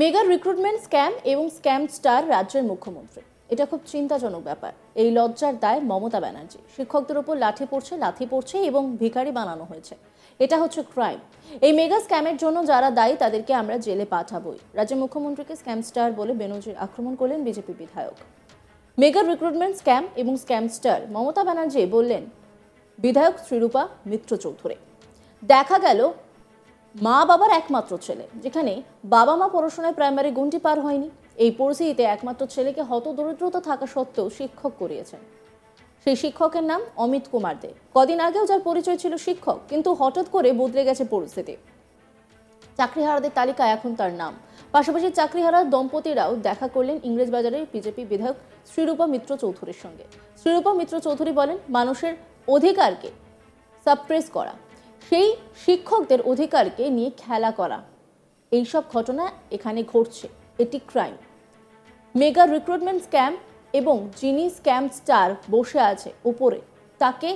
Mega recruitment scam এবং scam star রাজ্যের মুখ্যমন্ত্রী। এটা খুব চিন্তাজনক ব্যাপার। এই লজ্জার দায় মমতা ব্যানার্জি। শিক্ষকদের উপর লাঠি পড়ছে এবং ভিখারি বানানো হয়েছে। এটা হচ্ছে ক্রাইম। এই মেগা স্ক্যামের জন্য যারা দায়ী তাদেরকে আমরা জেলে পাঠাবই। রাজ্যের মুখ্যমন্ত্রীকে স্ক্যাম স্টার বলে বেনজির আক্রমণ করলেন বিজেপি বিধায়ক। মেগা রিক্রুটমেন্ট স্ক্যাম এবং স্ক্যাম স্টার মমতা ব্যানার্জি বললেন বিধায়ক শ্রীরূপা মিত্র চৌধুরী। দেখা গেল মা বাবার একমাত্র ছেলে, যেখানে বাবা মা পড়াশোনায় প্রাইমারি গণ্ডি পার হয়নি। এই পরিস্থিতিতে একমাত্র ছেলেকে হতদরিদ্রতা থাকা সত্ত্বেও শিক্ষক করিয়েছেন। সেই শিক্ষকের নাম অমিত কুমার দে। কদিন আগেও যার পরিচয় ছিল শিক্ষক, কিন্তু হঠাৎ করে বদলে গেছে পরিস্থিতি। চাকরিহারাদের তালিকায় এখন তার নাম। পাশাপাশি চাকরিহারা দম্পতিরাও দেখা করলেন ইংরেজবাজারের বিজেপি বিধায়ক শ্রীরূপা মিত্র চৌধুরীর সঙ্গে। শ্রীরূপা মিত্র চৌধুরী বলেন, মানুষের অধিকারকে সাপ্রেস করা, সেই শিক্ষকদের অধিকারকে নিয়ে খেলা করা, এইসব ঘটনা এখানে ঘটছে। এটি ক্রাইম। মেগা রিক্রুটমেন্ট স্ক্যাম এবং যিনি স্ক্যাম স্টার বসে আছে উপরে, তাকে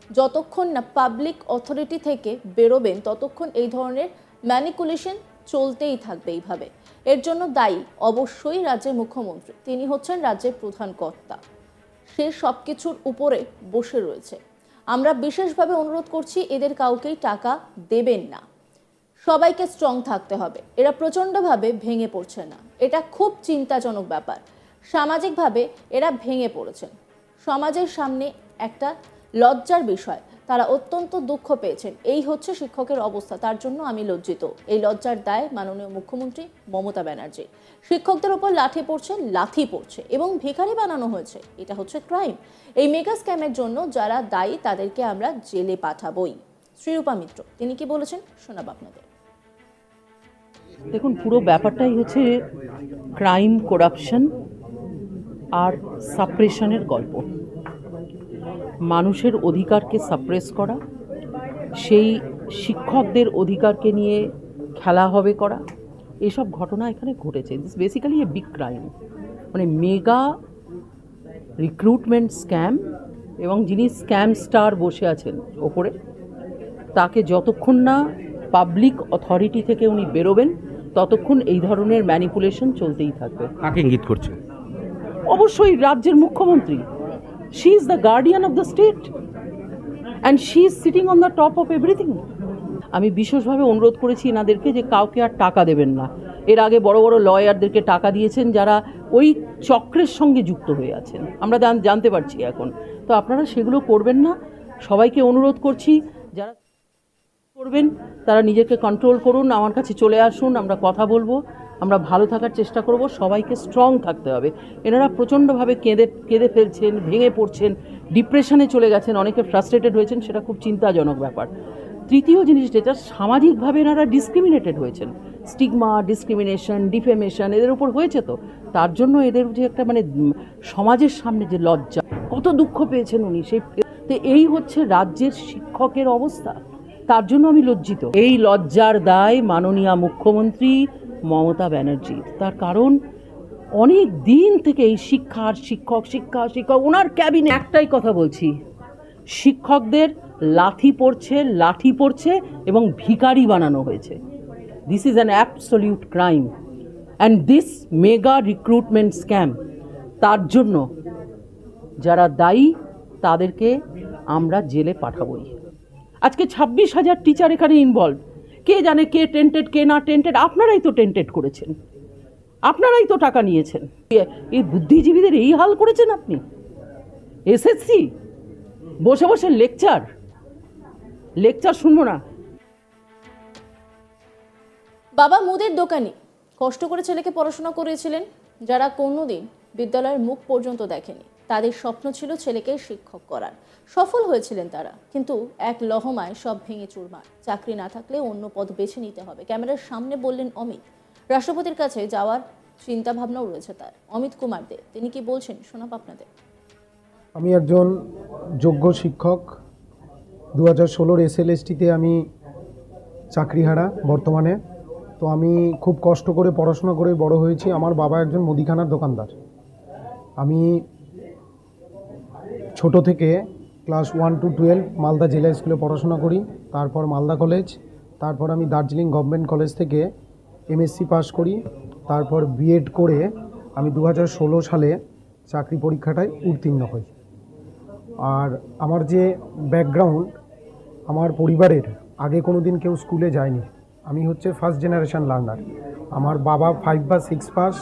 যতক্ষণ না পাবলিক অথরিটি থেকে বেরোবেন ততক্ষণ এই ধরনের ম্যানিপুলেশন চলতেই থাকবে এইভাবে। এর জন্য দায়ী অবশ্যই রাজ্যের মুখ্যমন্ত্রী। তিনি হচ্ছেন রাজ্যের প্রধান কর্তা। সে সবকিছুর উপরে বসে রয়েছে। আমরা বিশেষভাবে অনুরোধ করছি, এদের কাউকেই টাকা দেবেন না। সবাইকে স্ট্রং থাকতে হবে। এরা প্রচণ্ডভাবে ভেঙে পড়ছে না। এটা খুব চিন্তাজনক ব্যাপার। সামাজিকভাবে এরা ভেঙে পড়েছেন। সমাজের সামনে একটা লজ্জার বিষয়। তারা অত্যন্ত দুঃখ পেয়েছেন। এই হচ্ছে শিক্ষকের অবস্থা। তার জন্য আমি লজ্জিত। এই লজ্জার দায় মাননীয় মুখ্যমন্ত্রী মমতা ব্যানার্জি। শিক্ষকদের উপর লাথি পড়ছে এবং ভিখারি বানানো হয়েছে। এটা হচ্ছে ক্রাইম। এই মেগা স্ক্যামের জন্য যারা দায়ী তাদেরকে আমরা জেলে পাঠাবই। শ্রীরূপা মিত্র তিনি কি বলেছেন শোনাব আপনাদের। দেখুন, পুরো ব্যাপারটাই হচ্ছে ক্রাইম, করাপশন আর সাপ্রেশনের গল্প। মানুষের অধিকারকে সাপ্রেস করা, সেই শিক্ষকদের অধিকারকে নিয়ে খেলা হবে করা, এসব ঘটনা এখানে ঘটেছে। This basically a big crime, মানে মেগা রিক্রুটমেন্ট স্ক্যাম। এবং যিনি স্ক্যাম স্টার বসে আছেন ওপরে, তাকে যতক্ষণ না পাবলিক অথরিটি থেকে উনি বেরোবেন ততক্ষণ এই ধরনের ম্যানিপুলেশন চলতেই থাকবে। কাকে ইঙ্গিত করছে? অবশ্যই রাজ্যের মুখ্যমন্ত্রী। She is the guardian of the state and she is sitting on the top of everything. আমি বিশেষভাবে অনুরোধ করেছি এনাদেরকে যে কাউকে আর টাকা দেবেন না। এর আগে বড় বড় লয়ারদেরকে টাকা দিয়েছেন যারা ওই চক্রের সঙ্গে যুক্ত হয়ে আছেন, আমরা জানতে পারছি এখন। তো আপনারা সেগুলো করবেন না। সবাইকে অনুরোধ করছি, যারা করবেন তারা নিজেকে কন্ট্রোল করুন, আমার কাছে চলে আসুন, আমরা কথা বলবো, আমরা ভালো থাকার চেষ্টা করব। সবাইকে স্ট্রং থাকতে হবে। এনারা প্রচণ্ডভাবে কেঁদে ফেলছেন, ভেঙে পড়ছেন, ডিপ্রেশনে চলে গেছেন, অনেকে ফ্রাস্ট্রেটেড হয়েছেন। সেটা খুব চিন্তাজনক ব্যাপার। তৃতীয় জিনিস যেটা, সামাজিকভাবে এনারা ডিসক্রিমিনেটেড হয়েছেন। স্টিগমা, ডিসক্রিমিনেশন, ডিফেমেশন এদের উপর হয়েছে। তো তার জন্য এদের যে একটা মানে সমাজের সামনে যে লজ্জা, কত দুঃখ পেয়েছেন উনি। এই হচ্ছে রাজ্যের শিক্ষকের অবস্থা। তার জন্য আমি লজ্জিত। এই লজ্জার দায় মাননীয় মুখ্যমন্ত্রী মমতা ব্যানার্জি। তার কারণ অনেক দিন থেকে এই শিক্ষক ওনার ক্যাবিনেট একটাই কথা বলছি, শিক্ষকদের লাঠি পড়ছে এবং ভিখারি বানানো হয়েছে। This is an absolute crime and this mega recruitment scam. তার জন্য যারা দায়ী তাদেরকে আমরা জেলে পাঠাবই। আজকে 26,000 টিচার এখানে ইনভলভ। কে জানে কে টেন্টেড কে না টেন্টেড? আপনারাই তো টেন্টেড করেছেন, আপনারাই তো টাকা নিয়েছেন। এই বুদ্ধিজীবীদের এই হাল করেছেন আপনি। এসএসসি বসে বসে লেকচার শুনবো না। বাবা মুদির দোকানি কষ্ট করে ছেলেকে পড়াশোনা করিয়েছিলেন। যারা কোনোদিন বিদ্যালয়ের মুখ পর্যন্ত দেখেনি, তাদের স্বপ্ন ছিল ছেলেকে শিক্ষক করার। সফল হয়েছিলেন তারা, কিন্তু এক লহমায় সব ভেঙে চুরমার। চাকরি না থাকলে অন্য পথ বেছে নিতে হবে। ক্যামেরার সামনে বললেন অমিত। রাষ্ট্রপতির কাছে যাওয়ার চিন্তা ভাবনাও রয়েছে তার। অমিত কুমার দে তিনি কি বলছেন শোনাব আপনাদের। আমি একজন যোগ্য শিক্ষক। 2016 SLSTতে আমি চাকরিহারা বর্তমানে। তো আমি খুব কষ্ট করে পড়াশোনা করে বড় হয়েছি। আমার বাবা একজন মুদিখানার দোকানদার। আমি ছোট থেকে ক্লাস 1 to 12 মালদা জেলা স্কুলে পড়াশোনা করি, তারপর মালদা কলেজ, তারপর আমি দার্জিলিং গভর্নমেন্ট কলেজ থেকে MSc পাস করি। তারপর বিএড করে আমি 2016 সালে চাকরি পরীক্ষাটায় উত্তীর্ণ হই। আর আমার যে ব্যাকগ্রাউন্ড, আমার পরিবারের আগে কোনো দিন কেউ স্কুলে যায়নি। আমি হচ্ছে ফার্স্ট জেনারেশন লার্নার। আমার বাবা 5 বা 6 পাস,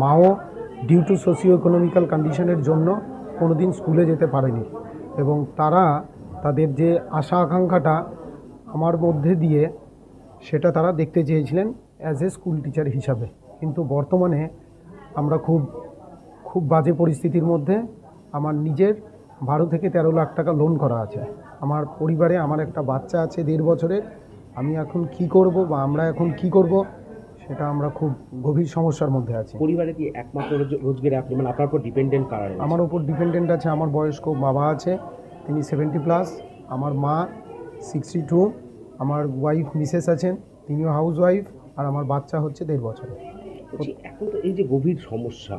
মাও ডিউ টু সোশিও ইকোনমিক্যাল কন্ডিশনের জন্য কোনো দিন স্কুলে যেতে পারেনি, এবং তারা তাদের যে আশা আকাঙ্ক্ষাটা আমার মধ্যে দিয়ে সেটা তারা দেখতে চেয়েছিলেন অ্যাজ এ স্কুল টিচার হিসাবে। কিন্তু বর্তমানে আমরা খুব বাজে পরিস্থিতির মধ্যে। আমার নিজের 12 থেকে 13 লাখ টাকা লোন করা আছে। আমার পরিবারে আমার একটা বাচ্চা আছে 1.5 বছরের। আমি এখন কি করব বা আমরা এখন কি করব সেটা আমরা খুব গভীর সমস্যার মধ্যে আছি। পরিবারে কি একমাত্র রোজগারে আপনি, মানে আপনার উপর ডিপেন্ডেন্ট কারা রয়েছে? আমার উপর ডিপেন্ডেন্ট আছে আমার বয়স্ক বাবা আছে, তিনি 70+, আমার মা 62, আমার ওয়াইফ মিসেস আছেন, তিনিও হাউস ওয়াইফ, আর আমার বাচ্চা হচ্ছে 1.5 বছরের। বলছি, এখন তো এই যে গভীর সমস্যা,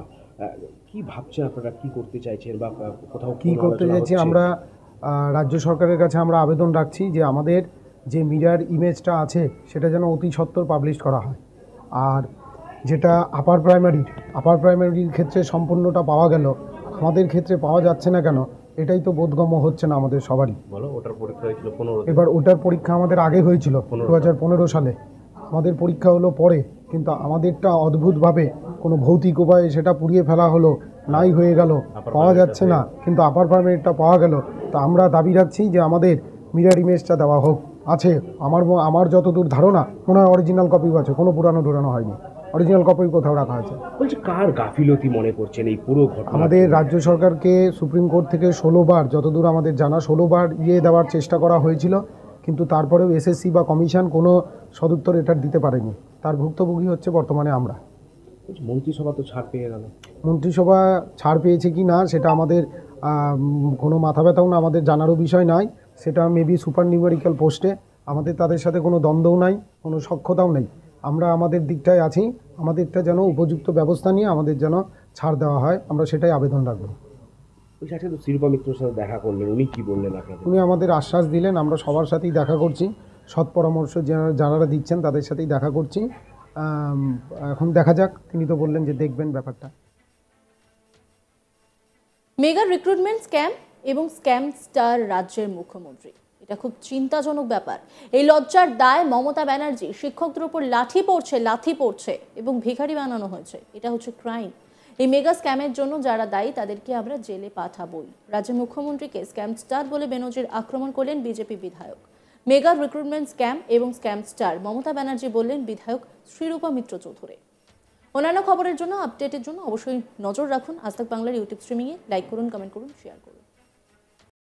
কি ভাবছেন আপনারা, কি করতে চাইছেন বা কোথাও কী করতে চাইছি আমরা, রাজ্য সরকারের কাছে আমরা আবেদন রাখছি যে আমাদের যে মিডিয়ার ইমেজটা আছে সেটা যেন অতি সত্বর পাবলিশ করা হয়। আর যেটা আপার প্রাইমারির ক্ষেত্রে সম্পূর্ণটা পাওয়া গেল, আমাদের ক্ষেত্রে পাওয়া যাচ্ছে না কেন, এটাই তো বোধগম্য হচ্ছে না আমাদের সবারই। বলো, ওটার পরীক্ষা হয়েছিল 15। এবার ওটার পরীক্ষা আমাদের আগে হয়েছিল 2015 সালে, আমাদের পরীক্ষা হলো পরে, কিন্তু আমাদেরটা অদ্ভুতভাবে কোনো ভৌতিক উপায়ে সেটা পুড়িয়ে ফেলা হলো, নাই হয়ে গেল, পাওয়া যাচ্ছে না। কিন্তু আপার প্রাইমারিটা পাওয়া গেল। তো আমরা দাবি রাখছি যে আমাদের মিরর ইমেজটা দেওয়া হোক। আছে আমার যতদূর ধারণা মনে হয় অরিজিনাল কপিও আছে, কোনো পুরানো হয়নি, অরিজিনাল কপি কোথাও রাখা আছে। বলছি, কার গাফিলতি মনে করছেন এই পুরো ঘটনা? আমাদের রাজ্য সরকারকে সুপ্রিম কোর্ট থেকে 16 বার, যতদূর আমাদের জানা 16 বার দেওয়ার চেষ্টা করা হয়েছিল, কিন্তু তারপরেও এসএসসি বা কমিশন কোনো সদুত্তর এটার দিতে পারেনি। তার ভুক্তভোগী হচ্ছে বর্তমানে আমরা। মন্ত্রিসভা তো ছাড় পেয়ে গেল। মন্ত্রিসভা ছাড় পেয়েছে কি না সেটা আমাদের কোনো মাথা ব্যথাও না, আমাদের জানারও বিষয় নয়। সেটা মেবি সুপার নিউমেরিক্যাল পোস্টে, আমাদের তাদের সাথে কোনো দ্বন্দ্বও নাই, কোনো সখ্যতাও নেই। আমরা আমাদের দিকটায় আছি, আমাদেরটা যেন উপযুক্ত ব্যবস্থা নিয়ে আমাদের যেন ছাড় দেওয়া হয়, আমরা সেটাই আবেদন রাখবো। আজকে তো শিল্পা মিত্রর সাথে দেখা করলেন, উনি কি বললেন আপনাদের? উনি আমাদের আশ্বাস দিলেন আমরা সবার সাথেই দেখা করছি, সৎ পরামর্শ যারা দিচ্ছেন তাদের সাথেই দেখা করছি। এখন দেখা যাক, তিনি তো বললেন যে দেখবেন ব্যাপারটা। মেগা রিক্রুটমেন্ট স্ক্যাম এবং স্ক্যাম স্টার রাজ্যের মুখ্যমন্ত্রী, এটা খুব চিন্তাজনক ব্যাপার। এই লজ্জার দায় মমতা ব্যানার্জি শিক্ষকদের উপর লাথি পড়ছে এবং ভিখারি বানানো হয়েছে। এটা হচ্ছে ক্রাইম। এই মেগা স্ক্যামের জন্য যারা দায়ী তাদেরকে আমরা জেলে পাঠাবই। রাজ্যের মুখ্যমন্ত্রীকে স্ক্যাম স্টার বলে বেনজির আক্রমণ করলেন বিজেপি বিধায়ক। মেগা রিক্রুটমেন্ট স্ক্যাম এবং স্ক্যাম স্টার মমতা ব্যানার্জি বললেন বিধায়ক শ্রীরূপা মিত্র চৌধুরী। অন্যান্য খবরের জন্য, আপডেটের জন্য অবশ্যই নজর রাখুন আজ তাক বাংলার ইউটিউব স্ট্রিমিংয়ে। লাইক করুন, কমেন্ট করুন, শেয়ার করুন।